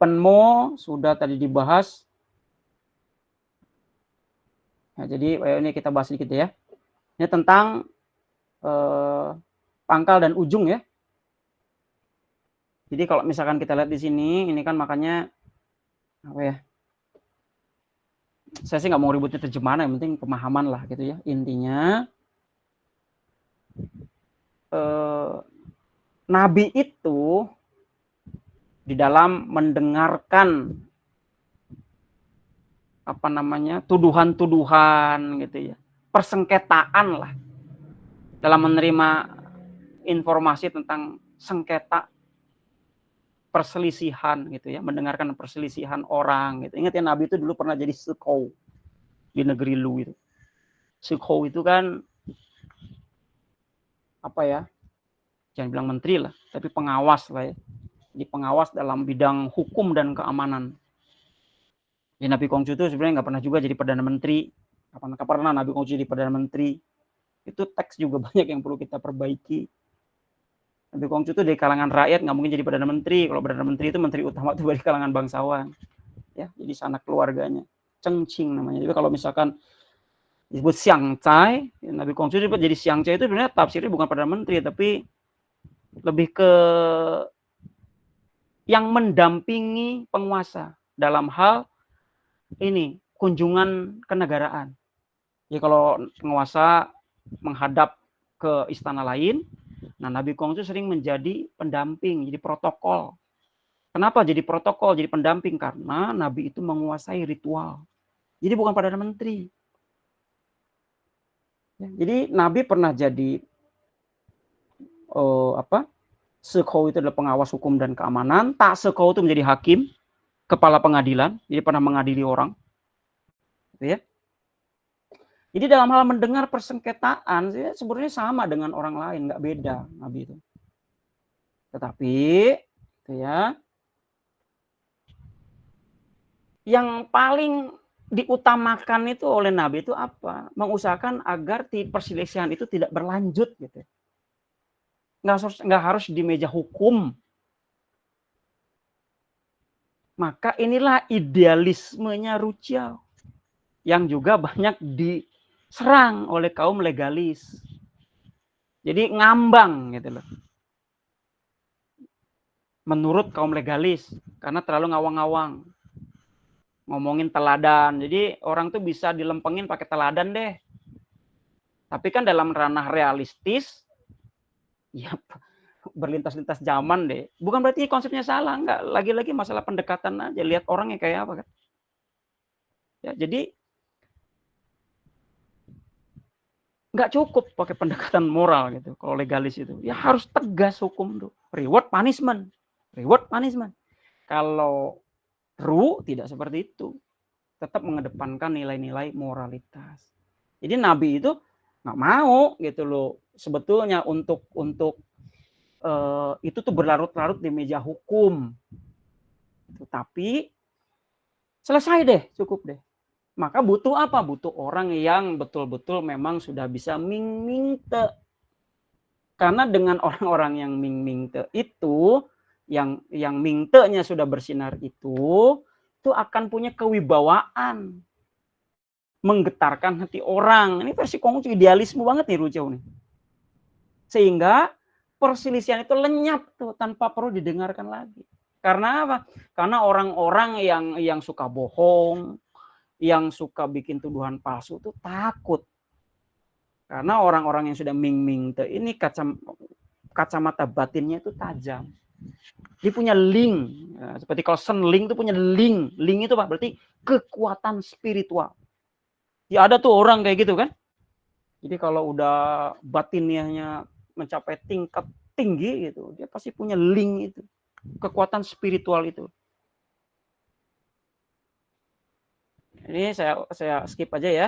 Penmo sudah tadi dibahas. Nah, jadi ini kita bahas sedikit ya. Ini tentang pangkal dan ujung ya. Jadi kalau misalkan kita lihat di sini, ini kan makanya apa ya? Saya sih nggak mau ributnya terjemahan, yang penting pemahaman lah gitu ya. Intinya Nabi itu di dalam mendengarkan apa namanya tuduhan-tuduhan gitu ya, persengketaan lah dalam menerima informasi tentang sengketa perselisihan gitu ya, mendengarkan perselisihan orang gitu. Ingat ya, Nabi itu dulu pernah jadi sukou di negeri Lu itu. Sukou itu kan apa ya, jangan bilang menteri lah, tapi pengawas lah ya. Jadi pengawas dalam bidang hukum dan keamanan. Ya, Nabi Kongcu itu sebenarnya nggak pernah juga jadi Perdana Menteri. Kapan pernah Nabi Kongcu jadi Perdana Menteri? Itu teks juga banyak yang perlu kita perbaiki. Nabi Kongcu itu dari kalangan rakyat, nggak mungkin jadi Perdana Menteri. Kalau Perdana Menteri itu menteri utama itu dari kalangan bangsawan. Ya, jadi sanak keluarganya. Cengcing namanya. Jadi kalau misalkan disebut Xiang Cai, Nabi Kongcu disebut jadi Xiang Cai itu sebenarnya tafsirnya bukan Perdana Menteri, tapi lebih ke yang mendampingi penguasa dalam hal ini kunjungan kenegaraan. Jadi kalau penguasa menghadap ke istana lain, nah Nabi Kongcu sering menjadi pendamping, jadi protokol. Kenapa jadi protokol, jadi pendamping? Karena Nabi itu menguasai ritual. Jadi bukan Perdana Menteri. Jadi Nabi pernah jadi Sekou itu adalah pengawas hukum dan keamanan. Tak Sekou itu menjadi hakim, kepala pengadilan, jadi pernah mengadili orang. Gitu ya. Jadi dalam hal mendengar persengketaan, sebenarnya sama dengan orang lain, nggak beda Nabi itu. Tetapi, gitu ya, yang paling diutamakan itu oleh Nabi itu apa? Mengusahakan agar perselisihan itu tidak berlanjut, gitu. Nggak harus di meja hukum. Maka inilah idealismenya Ruchiao yang juga banyak diserang oleh kaum legalis. Jadi ngambang gitu loh. Menurut kaum legalis, karena terlalu ngawang-ngawang. Ngomongin teladan. Jadi orang tuh bisa dilempengin pakai teladan deh. Tapi kan dalam ranah realistis, ya berlintas-lintas zaman deh. Bukan berarti konsepnya salah, enggak. Lagi-lagi masalah pendekatan aja. Lihat orangnya kayak apa kan. Ya, jadi nggak cukup pakai pendekatan moral gitu. Kalau legalis itu, ya harus tegas hukum tuh. Reward punishment. Reward punishment. Kalau true tidak seperti itu. Tetap mengedepankan nilai-nilai moralitas. Jadi Nabi itu nggak mau gitu loh. Sebetulnya untuk itu tuh berlarut-larut di meja hukum. Tapi selesai deh, cukup deh. Maka butuh apa? Butuh orang yang betul-betul memang sudah bisa ming-ming te. Karena dengan orang-orang yang ming-ming te itu, yang ming-te-nya sudah bersinar itu akan punya kewibawaan. Menggetarkan hati orang. Ini versi Konghucu idealisme banget nih Ruchiao nih. Sehingga perselisihan itu lenyap tuh tanpa perlu didengarkan lagi. Karena apa? Karena orang-orang yang suka bohong, yang suka bikin tuduhan palsu tuh takut. Karena orang-orang yang sudah ming-ming tuh ini kacamata batinnya itu tajam. Dia punya link. Ya, seperti kalau senling itu punya link. Link itu berarti kekuatan spiritual. Ya ada tuh orang kayak gitu kan. Jadi kalau udah batiniahnya mencapai tingkat tinggi gitu, dia pasti punya link itu, kekuatan spiritual itu. Ini saya skip aja ya.